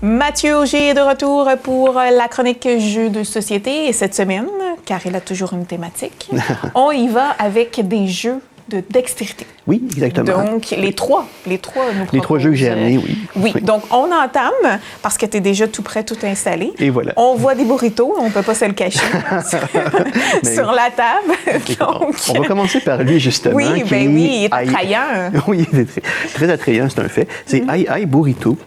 Mathieu Auger est de retour pour la chronique Jeux de société. Et cette semaine, car il a toujours une thématique, on y va avec des jeux de dextérité. Oui, exactement. Donc, les trois nous proposent... Les trois jeux que j'ai amenés, oui. Oui, donc on entame, parce que tu es déjà tout prêt, tout installé. Et voilà. On voit des burritos, on ne peut pas se le cacher, sur la table. Donc... On va commencer par lui, justement. Oui, ben oui, il est attrayant. Oui, il est très attrayant, c'est un fait. C'est Aïe Burrito.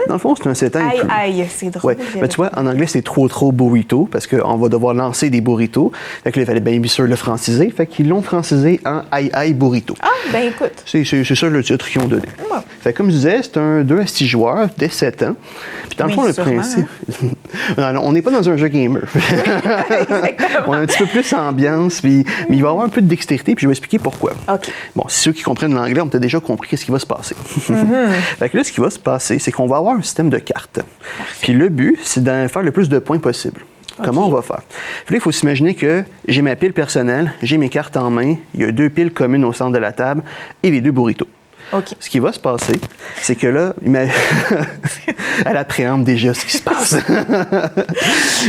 Dans le fond, c'est un setan. Aïe, c'est drôle. Ouais. Mais tu vois, en anglais, c'est trop burrito, parce qu'on va devoir lancer des burritos. Fait que là, il fallait bien sûr le franciser. Fait qu'ils l'ont francisé en Aïe Burrito. Ah, ben écoute. C'est ça le titre qu'ils ont donné. Ouais. Fait que, comme je disais, c'est un 2 à 6 joueurs dès 7 ans. Puis dans le fond, le principe... Non, on n'est pas dans un jeu gamer. On a un petit peu plus ambiance, mais il va y avoir un peu de dextérité, puis je vais expliquer pourquoi. OK. Bon, si ceux qui comprennent l'anglais ont peut-être déjà compris ce qui va se passer. Fait que là, ce qui va se passer, c'est qu'on va avoir un système de cartes. Puis le but, c'est d'en faire le plus de points possible. Comment on va faire? Puis là, il faut s'imaginer que j'ai ma pile personnelle, j'ai mes cartes en main, il y a 2 piles communes au centre de la table et les 2 burritos. Okay. Ce qui va se passer, c'est que là, elle appréhende déjà ce qui se passe.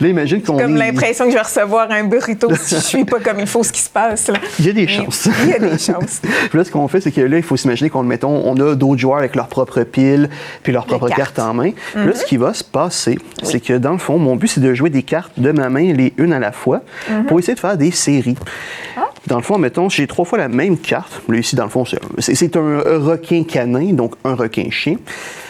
Là, imagine qu'on comme l'impression que je vais recevoir un burrito si je suis pas comme il faut ce qui se passe. Là. Il y a des chances. Il y a des chances. Puis là, ce qu'on fait, c'est que là, il faut s'imaginer qu'on on a d'autres joueurs avec leurs propres piles puis leurs propres cartes en main. Puis là, ce qui va se passer, c'est que dans le fond, mon but, c'est de jouer des cartes de ma main, les unes à la fois, pour essayer de faire des séries. Dans le fond, mettons, j'ai 3 fois la même carte. Là, ici, dans le fond, c'est un requin canin, donc un requin chien.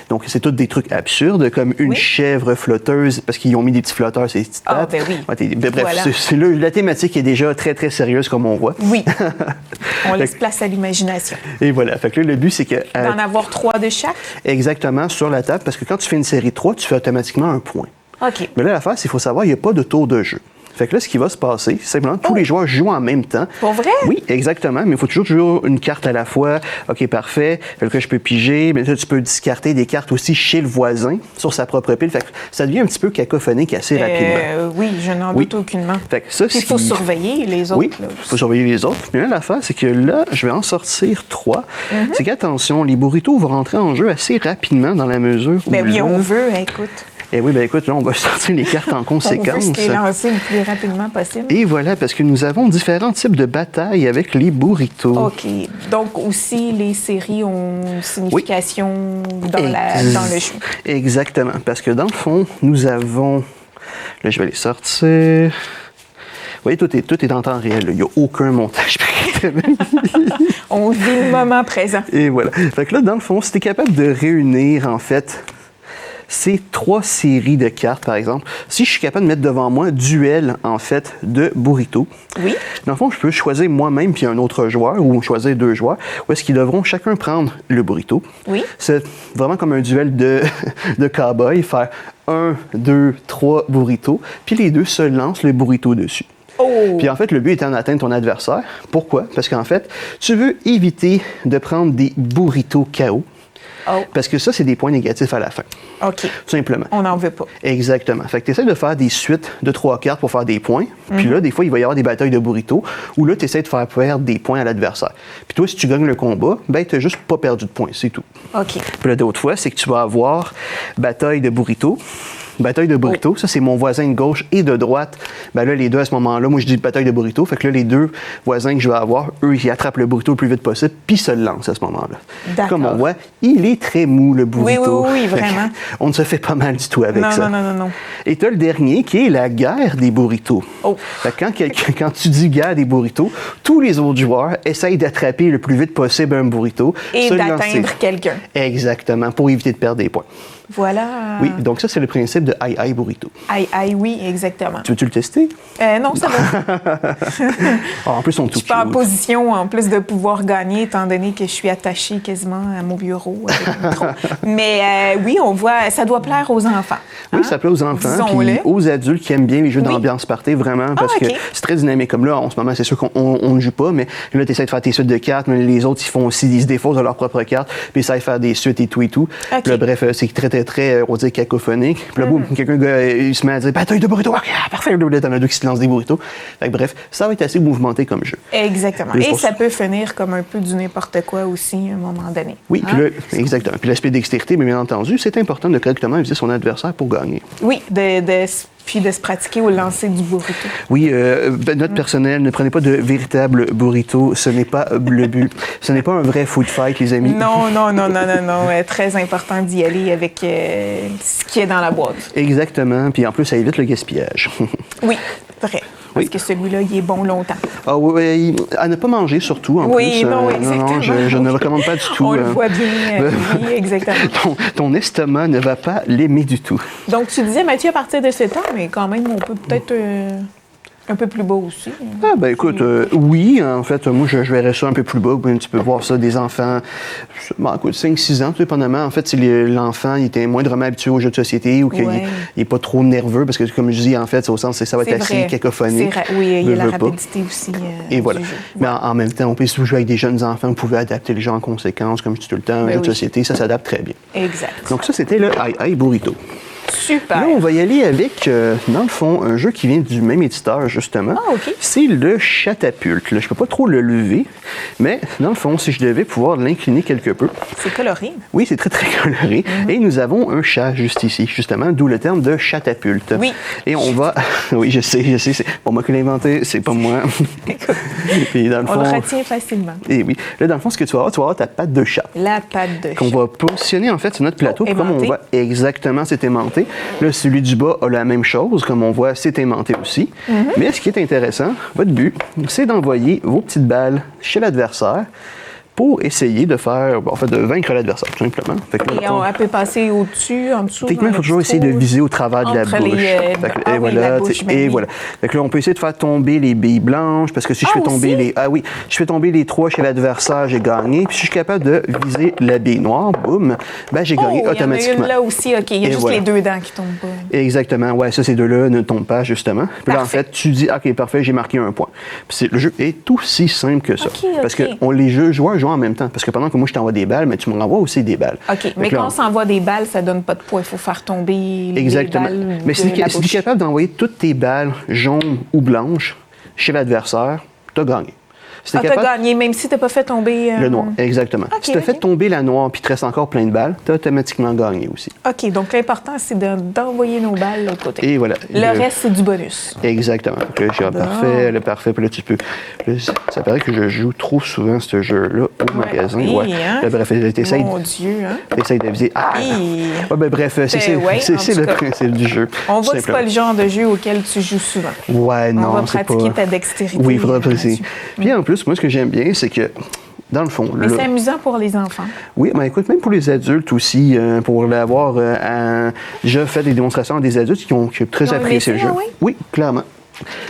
Donc, c'est tous des trucs absurdes, comme une chèvre flotteuse, parce qu'ils ont mis des petits flotteurs sur les petites pattes. Ah, ben oui. Bref, voilà. La thématique est déjà très, très sérieuse, comme on voit. Oui. On laisse place à l'imagination. Et voilà. Fait que là, le but, c'est que... D'en avoir 3 de chaque? Exactement, sur la table, parce que quand tu fais une série 3, tu fais automatiquement un point. OK. Mais là, l'affaire, c'est qu'il faut savoir, il n'y a pas de tour de jeu. Fait que là, ce qui va se passer, c'est simplement tous les joueurs jouent en même temps. Pour vrai? Oui, exactement. Mais il faut toujours jouer une carte à la fois. OK, parfait. Fait que je peux piger. Mais là, tu peux discarter des cartes aussi chez le voisin sur sa propre pile. Fait que ça devient un petit peu cacophonique assez rapidement. Oui, je n'en doute aucunement. Fait que ça, il faut surveiller les autres. Oui, il faut surveiller les autres. Mais là, l'affaire, c'est que là, je vais en sortir 3. C'est qu'attention, les burritos vont rentrer en jeu assez rapidement dans la mesure où... Ben oui, on veut, écoute. Eh oui, bien écoute, là, on va sortir les cartes en conséquence. On veut se les lancer le plus rapidement possible. Et voilà, parce que nous avons différents types de batailles avec les burritos. OK. Donc, aussi, les séries ont une signification dans le jeu. Exactement. Parce que dans le fond, nous avons... Là, je vais les sortir. Vous voyez, tout est en temps réel. Il n'y a aucun montage. On vit le moment présent. Et voilà. Fait que là, dans le fond, si tu es capable de réunir, en fait... C'est 3 séries de cartes, par exemple. Si je suis capable de mettre devant moi duel, en fait, de burritos, dans le fond, je peux choisir moi-même puis un autre joueur ou choisir 2 joueurs où est-ce qu'ils devront chacun prendre le burrito. C'est vraiment comme un duel de cow-boy, faire 1, 2, 3 burritos, puis les 2 se lancent le burrito dessus. Puis en fait, le but étant d'atteindre ton adversaire. Pourquoi? Parce qu'en fait, tu veux éviter de prendre des burritos KO. Parce que ça, c'est des points négatifs à la fin. OK. Tout simplement. On n'en veut pas. Exactement. Fait que tu essaies de faire des suites de 3 cartes pour faire des points. Puis là, des fois, il va y avoir des batailles de burritos où là, tu essaies de faire perdre des points à l'adversaire. Puis toi, si tu gagnes le combat, ben, tu n'as juste pas perdu de points. C'est tout. OK. Puis là, d'autres fois, c'est que tu vas avoir bataille de burritos. Bataille de burritos, ça c'est mon voisin de gauche et de droite. Ben là, les deux à ce moment-là, moi je dis bataille de burritos. Fait que là, les 2 voisins que je vais avoir, eux, ils attrapent le burrito le plus vite possible, puis se le lancent à ce moment-là. Comme on voit, il est très mou, le burrito. Oui, vraiment. On ne se fait pas mal du tout avec ça. Non. Et tu as le dernier qui est la guerre des burritos. Fait que quand tu dis guerre des burritos, tous les autres joueurs essayent d'attraper le plus vite possible un burrito. Et d'atteindre quelqu'un. Exactement, pour éviter de perdre des points. Voilà. Oui, donc ça, c'est le principe de Aïe Burrito. Aïe, oui, exactement. Tu veux-tu le tester? Non, ça va. En plus, on je suis pas en position, en plus, de pouvoir gagner, étant donné que je suis attachée quasiment à mon bureau avec le micro. Mais oui, on voit, ça doit plaire aux enfants. Oui, ça plaît aux enfants, puis aux adultes qui aiment bien les jeux d'ambiance party, vraiment, parce que c'est très dynamique. Comme là, en ce moment, c'est sûr qu'on ne joue pas, mais là, tu essaies de faire tes suites de cartes, mais les autres, ils font aussi, ils se défaussent de leurs propres cartes, puis ils essayent de faire des suites et tout. Puis là, bref, c'est très très, on va dire, cacophonique. Puis là, boum, quelqu'un il se met à dire bataille de burritos, parfait, là, t'en as deux qui se lancent des burritos. Fait que, bref, ça va être assez mouvementé comme jeu. Exactement. Et ça peut finir comme un peu du n'importe quoi aussi à un moment donné. Oui, puis là, exactement. Puis l'aspect dextérité, mais bien entendu, c'est important de correctement viser son adversaire pour gagner. Oui, puis de se pratiquer au lancer du burrito. Oui, note personnelle, ne prenez pas de véritable burrito, ce n'est pas le but. Ce n'est pas un vrai food fight, les amis. Non. Très important d'y aller avec ce qui est dans la boîte. Exactement, puis en plus, ça évite le gaspillage. Oui, vrai. Parce que celui-là, il est bon longtemps. Ah oui, à ne pas manger surtout, en plus. Oui, exactement. Non, je ne recommande pas du tout. On le voit bien, oui, exactement. Ton estomac ne va pas l'aimer du tout. Donc, tu disais, Mathieu, à partir de 7 ans, mais quand même, on peut peut-être un peu plus bas aussi. Ah, ben écoute, oui, en fait, moi, je verrais ça un peu plus bas. Tu peux voir ça, des enfants, écoute, 5-6 ans, tout dépendamment. En fait, si l'enfant il était moindrement habitué aux jeux de société ou qu'il n'est pas trop nerveux, parce que, comme je dis, en fait, c'est au sens, ça va être assez cacophonique. Oui, il y a la rapidité aussi. Et voilà. Mais en même temps, on peut jouer avec des jeunes enfants, vous pouvez adapter les jeux en conséquence, comme je dis tout le temps, un jeu de société, ça s'adapte très bien. Exact. Donc ça, c'était le Aïe Burrito. Super. Là, on va y aller avec, dans le fond, un jeu qui vient du même éditeur, justement. Ah, OK. C'est le Chatapulte. Là, je ne peux pas trop le lever, mais dans le fond, si je devais pouvoir l'incliner quelque peu... C'est coloré. Oui, c'est très, très coloré. Et nous avons un chat juste ici, justement, d'où le terme de Chatapulte. Oui. Et on va... Oui, je sais, c'est pas moi qui l'ai inventé, c'est pas moi. Et dans le fond... On le retient facilement. Et oui. Là, dans le fond, ce que tu vas avoir ta patte de chat. La patte de chat. Qu'on va positionner, en fait, sur notre plateau. Comme on voit exactement, c'est aimanté. Là, celui du bas a la même chose. Comme on voit, c'est aimanté aussi. Mais ce qui est intéressant, votre but, c'est d'envoyer vos petites balles chez l'adversaire pour essayer de faire, de vaincre l'adversaire, tout simplement. Fait que là, elle peut passer au-dessus, en dessous. Techniquement, il faut toujours essayer de viser au travers de la bouche. Et voilà. Fait que là, on peut essayer de faire tomber les billes blanches, parce que si je fais tomber je fais tomber les 3 chez l'adversaire, j'ai gagné. Puis si je suis capable de viser la bille noire, boum, j'ai gagné automatiquement. Il y en a une là aussi, OK. Il y a juste les 2 dents qui tombent pas. Exactement. Ouais, ça, ces 2-là ne tombent pas, justement. Puis là, en fait, tu dis, OK, parfait, j'ai marqué un point. Puis le jeu est aussi simple que ça. Parce que les joueurs jouent en même temps. Parce que pendant que moi, je t'envoie des balles, mais tu me renvoies aussi des balles. OK. Mais quand on s'envoie des balles, ça donne pas de poids. Il faut faire tomber les balles. Mais si tu es capable d'envoyer toutes tes balles jaunes ou blanches chez l'adversaire, tu as gagné. Tu as gagné, même si tu n'as pas fait tomber... Le noir, exactement. Si tu as fait tomber la noire puis il te reste encore plein de balles, tu as automatiquement gagné aussi. OK, donc l'important, c'est d'envoyer nos balles de l'autre côté. Et voilà. Le reste, c'est du bonus. Exactement. Donc là, j'ai le parfait. Puis là, tu peux... ça paraît que je joue trop souvent ce jeu-là au magasin. Hein? Là, bref, t'essayes... Mon Dieu, hein? T'essayes d'aviser... bref, c'est le principe du jeu. On voit que c'est pas le genre de jeu auquel tu joues souvent. Ouais, non, on va pratiquer ta dextérité. Oui, il faudra pratiquer. Puis en plus, moi, ce que j'aime bien, c'est que, dans le fond... Mais c'est amusant pour les enfants. Oui, mais écoute, même pour les adultes aussi, pour l'avoir déjà fait des démonstrations à des adultes qui ont très apprécié le jeu. Oui, clairement.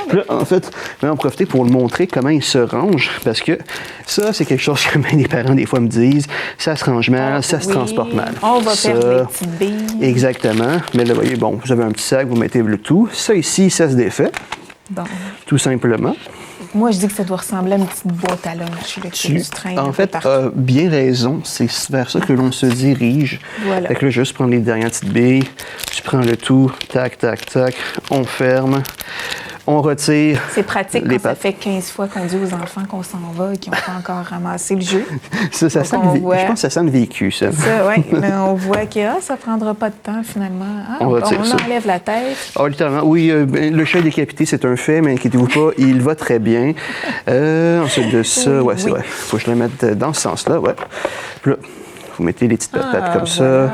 Puis là, en fait, je vais en profiter pour montrer comment il se range, parce que ça, c'est quelque chose que même les parents, des fois, me disent. Ça se range mal, ça se transporte mal. On va perdre les petites billes. Exactement. Mais là, vous voyez, vous avez un petit sac, vous mettez le tout. Ça ici, ça se défait. Bon. Tout simplement. Moi, je dis que ça doit ressembler à une petite boîte à lunch que tu traînes. En fait, bien raison, c'est vers ça que l'on se dirige. Voilà. Fait que là, juste prendre les dernières petites billes, tu prends le tout, tac, tac, tac, on ferme, on retire. C'est pratique quand ça fait 15 fois qu'on dit aux enfants qu'on s'en va et qu'ils n'ont pas encore ramassé le jeu. Ça sent je pense que ça sent le vécu, ça. Ça, oui. Mais on voit que ça ne prendra pas de temps, finalement. On enlève la tête. Littéralement. Oui, le chat décapité, c'est un fait, mais inquiétez-vous pas, il va très bien. Ensuite de ça, c'est vrai. Faut que je le mette dans ce sens-là, Puis là, vous mettez les petites patates comme ça.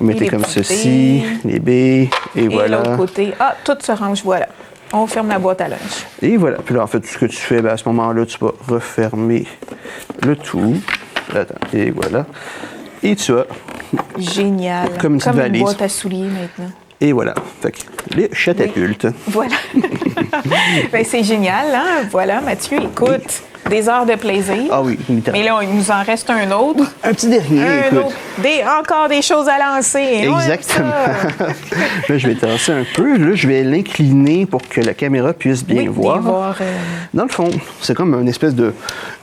Vous mettez comme ceci, les billes, et voilà. Et l'autre côté, tout se range, voilà. On ferme la boîte à lunch. Et voilà. Puis là, en fait, tout ce que tu fais, à ce moment-là, tu vas refermer le tout. Attends, et voilà. Et tu as... Génial. Comme une petite valise. Une boîte à souliers maintenant. Et voilà. Fait que les Chatapultes. Oui. Voilà. C'est génial, hein? Voilà, Mathieu, écoute. Des heures de plaisir. Ah oui, littéralement. Mais là, il nous en reste un autre. Un petit dernier, écoute. Encore des choses à lancer. Exactement. Là, je vais tasser un peu. Là, je vais l'incliner pour que la caméra puisse bien voir. Dans le fond, c'est comme une espèce de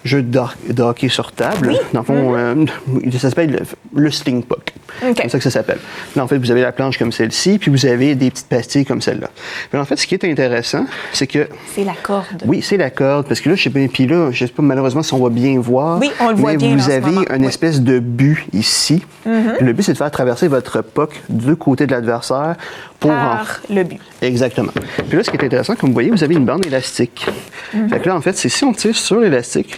jeu de hockey sur table. Oui. Dans le fond, ça s'appelle le Sling Puck. OK. Comme ça que ça s'appelle. Là, en fait, vous avez la planche comme celle-ci, puis vous avez des petites pastilles comme celle-là. Mais en fait, ce qui est intéressant, c'est que... C'est la corde. Oui, c'est la corde, parce que là, je sais pas, puis là, je sais pas malheureusement si on va bien voir. Oui, on le voit bien Mais en vous ce avez moment. une espèce de but ici. Puis le but, c'est de faire traverser votre puck du côté de l'adversaire pour Par le but. Exactement. Puis là, ce qui est intéressant, comme vous voyez, vous avez une bande élastique. Fait que là, en fait, c'est si on tire sur l'élastique.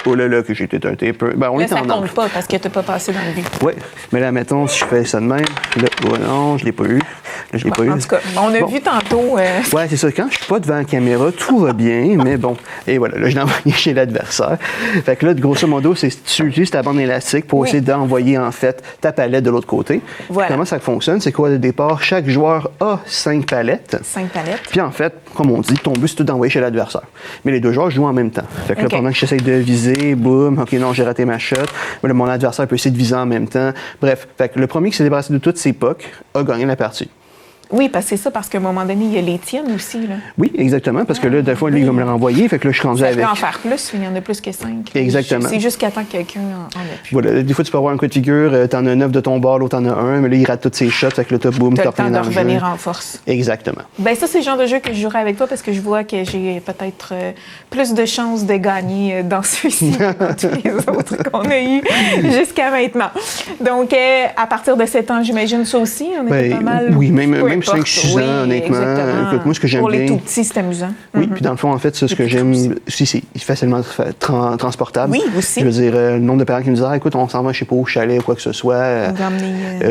Oh là là, que j'ai été un peu. Ben, on Là, est ça en compte pas parce que tu n'as pas passé dans le but. Oui, mais là, mettons, si je fais ça de même, là, oh non, je l'ai pas eu. Là, je l'ai pas eu. En tout cas, on a vu tantôt. Ouais, c'est ça. Quand je suis pas devant la caméra, tout va bien, mais bon. Et voilà, là, je l'ai envoyé chez l'adversaire. Fait que là, grosso modo, c'est tu utilises ta bande élastique pour essayer d'envoyer, en fait, ta palette de l'autre côté. Voilà. Comment ça fonctionne? C'est qu'au départ, chaque joueur a 5 palettes. 5 palettes. Puis en fait, comme on dit, ton but, c'est tout d'envoyer chez l'adversaire. Mais les deux joueurs jouent en même temps. Fait que là, pendant que j'essaie de viser, boum, OK, non, j'ai raté ma shot. Mais là, mon adversaire peut essayer de viser en même temps. Bref, fait que le premier qui s'est débarrassé de toutes ses pucks a gagné la partie. Oui, parce que c'est ça, parce qu'à un moment donné, il y a les tiennes aussi. Là. Oui, exactement, parce que là, des fois, lui, il va me le renvoyer, fait que là, je suis rendu Ça avec. peut en faire plus, il y en a plus que 5. Exactement. C'est juste qu'attend que quelqu'un en ait plus. Voilà, des fois, tu peux avoir un cas de figure, t'en as 9 de ton bord, l'autre en a un, mais là, il rate toutes ses shots, fait que là, t'as boum, Tu as t'as le temps repris de dans le jeu. revenir en force. Exactement. Ben ça, c'est le genre de jeu que je jouerais avec toi parce que je vois que j'ai peut-être plus de chances de gagner dans ceux-ci que tous les autres qu'on a eu jusqu'à maintenant. Donc, à partir de 7 ans, j'imagine ça aussi, on était pas mal... Oui, même peu 5-6 importe. ans, honnêtement. Exactement. Écoute, moi, ce que j'aime Pour bien... les tout petits, c'est amusant. Oui, puis dans le fond, en fait, ça, ce que j'aime aussi, c'est facilement transportable. Oui, aussi. Je veux dire, le nombre de parents qui me disent « Ah, écoute, on s'en va, je sais pas, au chalet ou quoi que ce soit.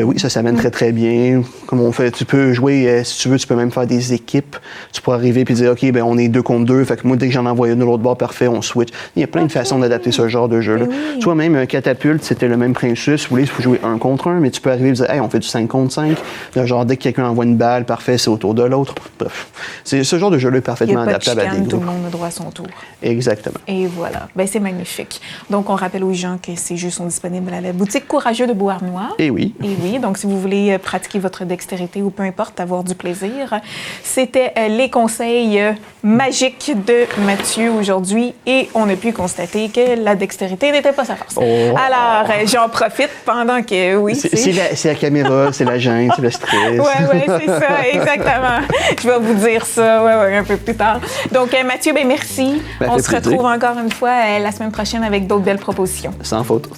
Oui, ça s'amène très, très bien. Comme on fait, tu peux jouer, si tu veux, tu peux même faire des équipes. Tu peux arriver et dire « OK, ben on est 2 contre 2. Fait que moi, dès que j'en envoie une de l'autre bord, parfait, on switch. » Il y a plein de façons d'adapter ce genre de jeu-là. Oui. Toi, même un catapulte, c'était le même principe. Si vous voulez, il faut jouer 1 contre 1, mais tu peux arriver et dire « Hey, on fait du 5 contre 5. » Genre, dès que quelqu'un envoie une balle, parfait, c'est autour de l'autre. Bref, ce genre de jeu-là est parfaitement adaptable à des groupes. Tout le monde a droit à son tour. Exactement. Et voilà. Ben, c'est magnifique. Donc, on rappelle aux gens que ces jeux sont disponibles à la boutique Courageux de Beauharnois. Et oui. Et oui. Donc, si vous voulez pratiquer votre dextérité ou peu importe, avoir du plaisir, c'était les conseils magiques de Mathieu aujourd'hui. Et on a pu constater que la dextérité n'était pas sa force. Oh. Alors, j'en profite pendant que, oui. C'est la caméra, c'est la gêne, c'est le stress. Oui, c'est ça, exactement. Je vais vous dire ça un peu plus tard. Donc, Mathieu, ben merci. On se retrouve encore une fois la semaine prochaine avec d'autres belles propositions. Sans faute.